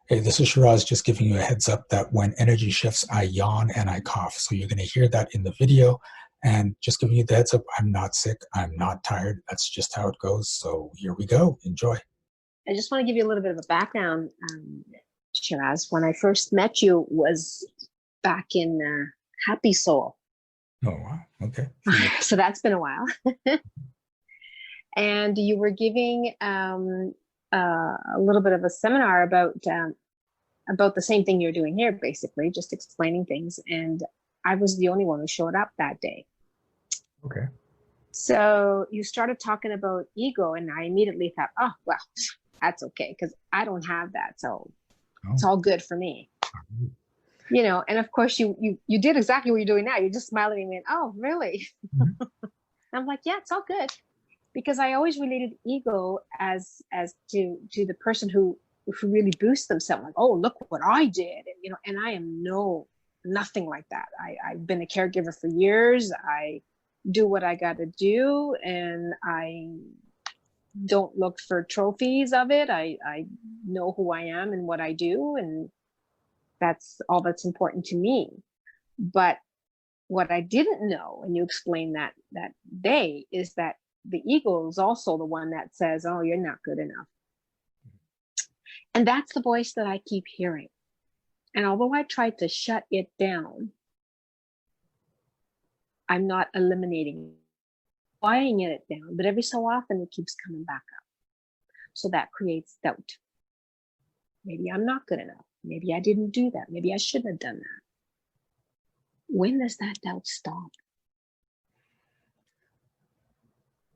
Hey, this is Shiraz just giving you a heads up that when energy shifts, I yawn and I cough. So you're going to hear that in the video. And just giving you the heads up, I'm not sick. I'm not tired. That's just how it goes. So here we go. Enjoy. I just want to give you a little bit of a background, Shiraz. When I first met you was back in Happy Soul. Oh, wow. Okay. So that's been a while. And you were giving a little bit of a seminar about the same thing you're doing here, basically, just explaining things. And I was the only one who showed up that day. Okay. So you started talking about ego, and I immediately thought, oh, well, that's okay, because I don't have that. So it's Oh. all good for me. You know, and of course you did exactly what you're doing now. You're just smiling and went, oh, really? Mhm. I'm like, yeah, it's all good. Because I always related ego as to the person who really boosts themselves, like, oh, look what I did. And and I am nothing like that. I've been a caregiver for years. I do what I gotta do, and I don't look for trophies of it. I know who I am and what I do, and that's all that's important to me. But what I didn't know, and you explained that day, is that the ego is also the one that says, oh, you're not good enough. And that's the voice that I keep hearing. And although I tried to shut it down, I'm not eliminating it, quieting it down, but every so often it keeps coming back up. So that creates doubt. Maybe I'm not good enough. Maybe I didn't do that. Maybe I shouldn't have done that. When does that doubt stop?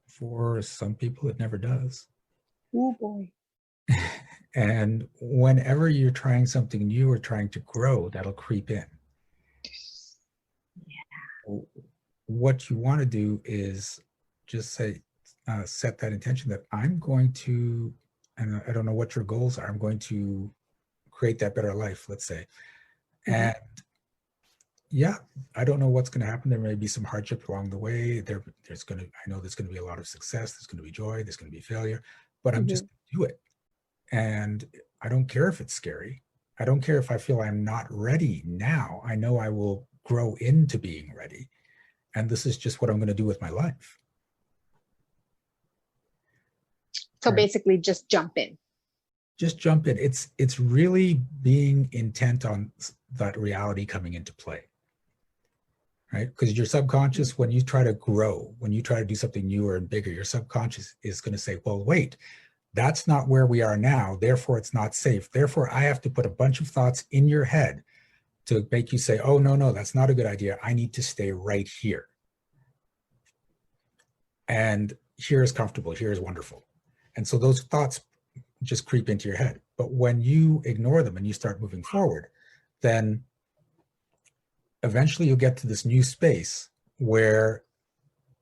For some people, it never does. Oh boy. And whenever you're trying something new or trying to grow, that'll creep in. Yeah. What you want to do is just say, set that intention that I'm going to, and I don't know what your goals are, I'm going to create that better life, let's say. Mm-hmm. And yeah, I don't know what's going to happen. There may be some hardship along the way. There's going to, I know there's going to be a lot of success. There's going to be joy. There's going to be failure, but I'm just Mm-hmm. going to do it. And I don't care if it's scary. I don't care if I feel I'm not ready now. I know I will grow into being ready. And this is just what I'm going to do with my life. So Right? basically just jump in. Just jump in. It's really being intent on that reality coming into play. Right? Because your subconscious, when you try to grow, when you try to do something newer and bigger, your subconscious is going to say, well, wait, that's not where we are now. Therefore, it's not safe. Therefore, I have to put a bunch of thoughts in your head to make you say, oh, no, no, that's not a good idea. I need to stay right here. And here is comfortable. Here is wonderful. And so those thoughts just creep into your head. But when you ignore them and you start moving forward, then eventually you'll get to this new space where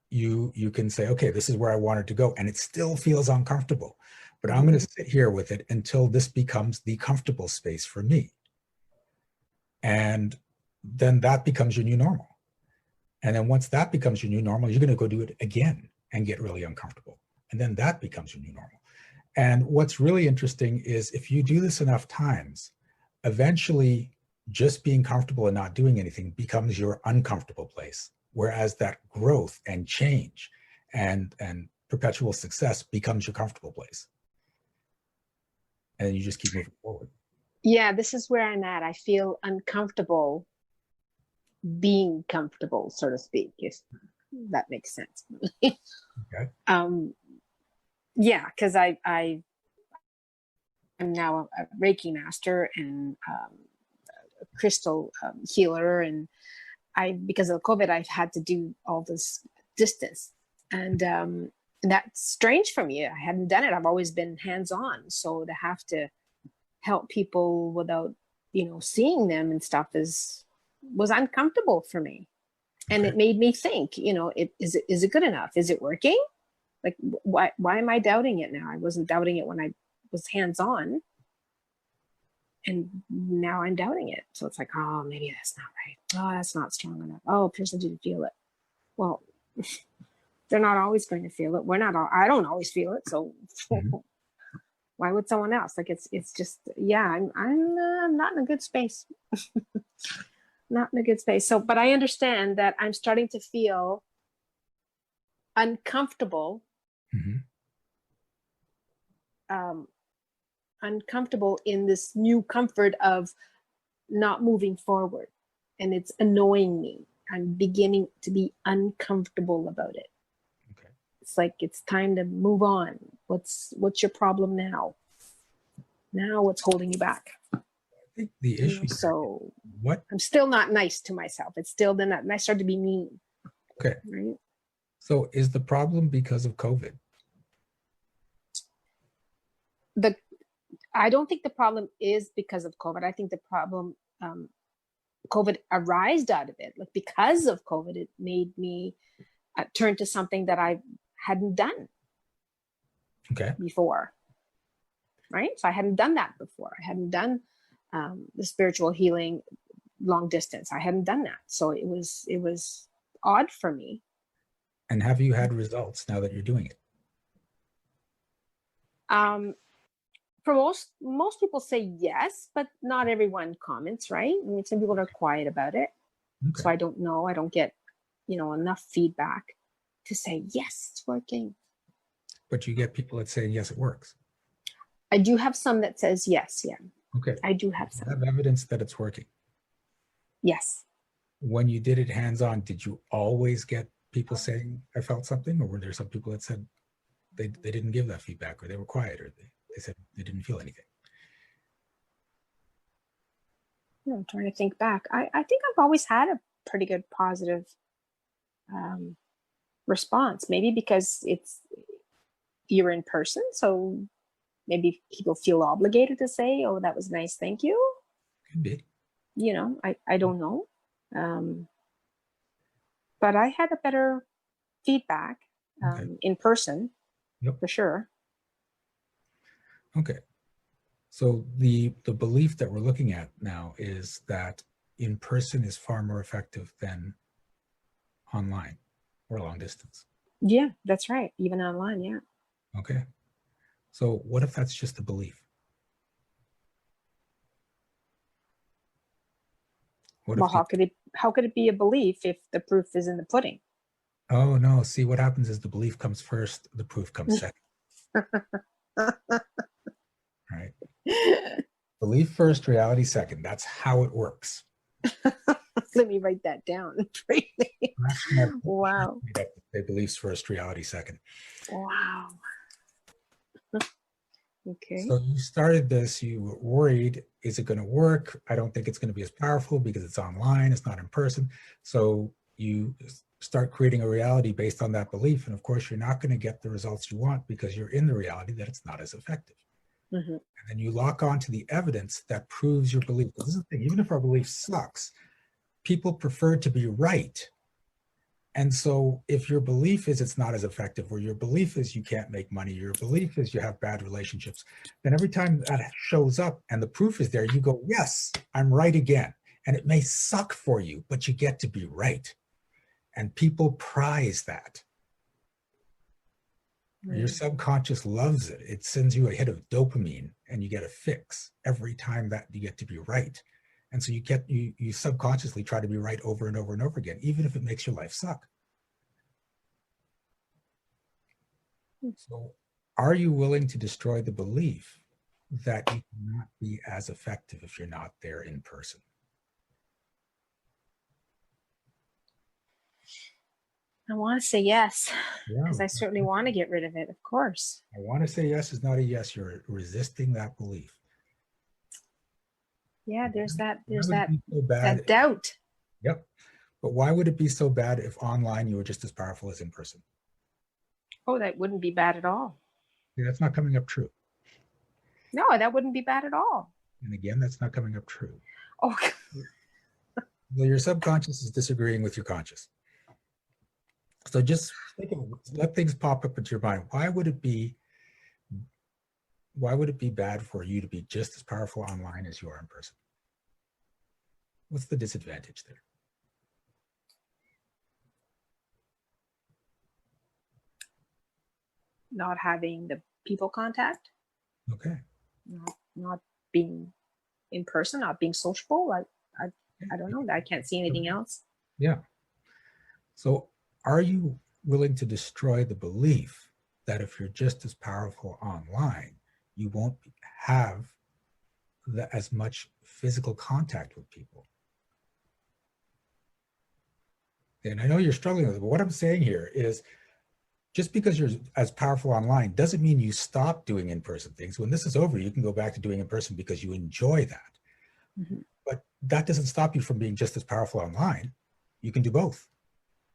you can say, okay, this is where I wanted to go. And it still feels uncomfortable, but I'm going to sit here with it until this becomes the comfortable space for me. And then that becomes your new normal. And then once that becomes your new normal, you're going to go do it again and get really uncomfortable. And then that becomes your new normal. And what's really interesting is if you do this enough times, eventually just being comfortable and not doing anything becomes your uncomfortable place. Whereas that growth and change and perpetual success becomes your comfortable place. And you just keep moving forward. Yeah, this is where I'm at. I feel uncomfortable being comfortable, so to speak, if that makes sense. Okay. Yeah, because I am now a Reiki master and a crystal healer, and because of COVID, I've had to do all this distance, and that's strange for me. I hadn't done it. I've always been hands-on, so to have to help people without seeing them and stuff was uncomfortable for me. And Okay. it made me think, is it good enough? Is it working? Like, why am I doubting it now? I wasn't doubting it when I was hands-on, and now I'm doubting it. So it's like, oh, maybe that's not right. Oh, that's not strong enough. Oh, a person didn't feel it. Well, they're not always going to feel it. I don't always feel it. So Mhm. Why would someone else? Like it's just, yeah, I'm not in a good space. Not in a good space. So, but I understand that I'm starting to feel uncomfortable, Hmm. um, uncomfortable in this new comfort of not moving forward, and it's annoying me. I'm beginning to be uncomfortable about it. Okay. It's like it's time to move on. What's your problem now? Now what's holding you back? I think the issue there is So what? I'm still not nice to myself. It's still then that, and I start to be mean. Okay. Right. So is the problem because of COVID? The I don't think the problem is because of COVID. I think the problem, COVID arised out of it. Like because of COVID, it made me turn to something that I hadn't done Okay. before. Right. So I hadn't done that before. I hadn't done the spiritual healing long distance. I hadn't done that. So it was odd for me. And have you had results now that you're doing it? For most people say yes, but not everyone comments, right? I mean, some people are quiet about it. Okay. So I don't know. I don't get, enough feedback to say, yes, it's working. But you get people that say, yes, it works. I do have some that says yes. Yeah. Okay. I do have You some. have evidence that it's working. Yes. When you did it hands-on, did you always get people saying, I felt something? Or were there some people that said they didn't give that feedback, or they were quiet, or they said they didn't feel anything? I'm trying to think back. I think I've always had a pretty good positive response. Maybe because you're in person, so maybe people feel obligated to say, "Oh, that was nice, thank you." Could be. I don't know, but I had a better feedback Okay. in person. Yep. For sure. Okay. So the belief that we're looking at now is that in person is far more effective than online or long distance. Yeah, that's right. Even online, yeah. Okay. So what if that's just a belief? What Well, if you, how could it be a belief if the proof is in the pudding? oh no, see what happens is the belief comes first, the proof comes second, right? Belief first, reality second. That's how it works. Let me write that down. Wow. They beliefs first, reality second. Wow. Okay. So you started this, you were worried, is it going to work? I don't think it's going to be as powerful because it's online, it's not in person. So you start creating a reality based on that belief. And of course, you're not going to get the results you want because you're in the reality that it's not as effective. Mm-hmm. And then you lock on to the evidence that proves your belief. This is the thing, even if our belief sucks, people prefer to be right. And so if your belief is it's not as effective, or your belief is you can't make money, your belief is you have bad relationships, then every time that shows up and the proof is there, you go, yes, I'm right again. And it may suck for you, but you get to be right. And people prize that. Your subconscious loves it. It sends you a hit of dopamine and you get a fix every time that you get to be right. And so you subconsciously try to be right over and over and over again, even if it makes your life suck. So are you willing to destroy the belief that you cannot be as effective if you're not there in person? I want to say yes, because Yeah. I certainly want to get rid of it, of course. I want to say yes is not a yes. You're resisting that belief. Yeah, there's that So bad? that doubt. Yep. But why would it be so bad if online you were just as powerful as in person? Oh, that wouldn't be bad at all. Yeah, that's not coming up true. No, that wouldn't be bad at all. And again, that's not coming up true. Oh, Well, your subconscious is disagreeing with your conscious. So just let things pop up into your mind. Why would it be bad for you to be just as powerful online as you are in person? What's the disadvantage there? not having the people contact. Okay. Not being in person, not being sociable. I don't know. I can't see anything else. Yeah. So are you willing to destroy the belief that if you're just as powerful online, you won't have as much physical contact with people? And I know you're struggling with it, but what I'm saying here is just because you're as powerful online doesn't mean you stop doing in-person things. When this is over, you can go back to doing in person because you enjoy that. Mm-hmm. But that doesn't stop you from being just as powerful online. You can do both.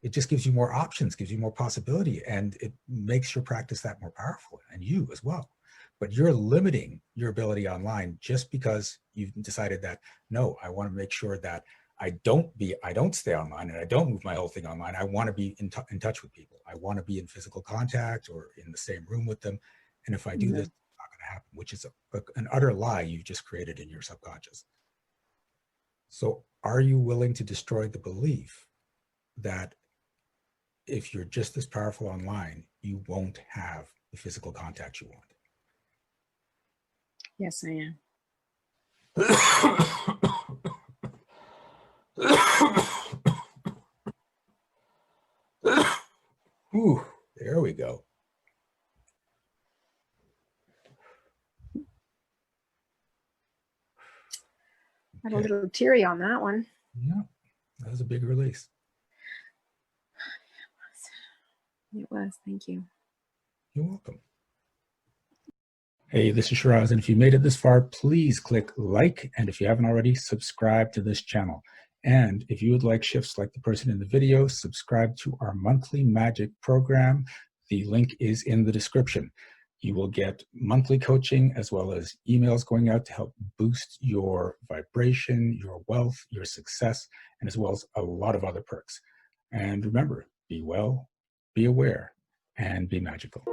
It just gives you more options, gives you more possibility, and it makes your practice that more powerful, and you as well. But you're limiting your ability online just because you've decided that, no, I want to make sure that I don't stay online and I don't move my whole thing online. I want to be in touch with people. I want to be in physical contact or in the same room with them. And if I do this, it's not going to happen, which is an utter lie you've just created in your subconscious. So are you willing to destroy the belief that if you're just as powerful online, you won't have the physical contact you want? Yes, I am. Ooh, there we go. Got a little teary on that one. Yeah, that was a big release. It was. Thank you. You're welcome. Hey, this is Shiraz, and if you made it this far, please click like, and if you haven't already, subscribe to this channel. And if you would like shifts like the person in the video, subscribe to our monthly magic program. The link is in the description. You will get monthly coaching as well as emails going out to help boost your vibration, your wealth, your success, and as well as a lot of other perks. And remember, be well, be aware, and be magical.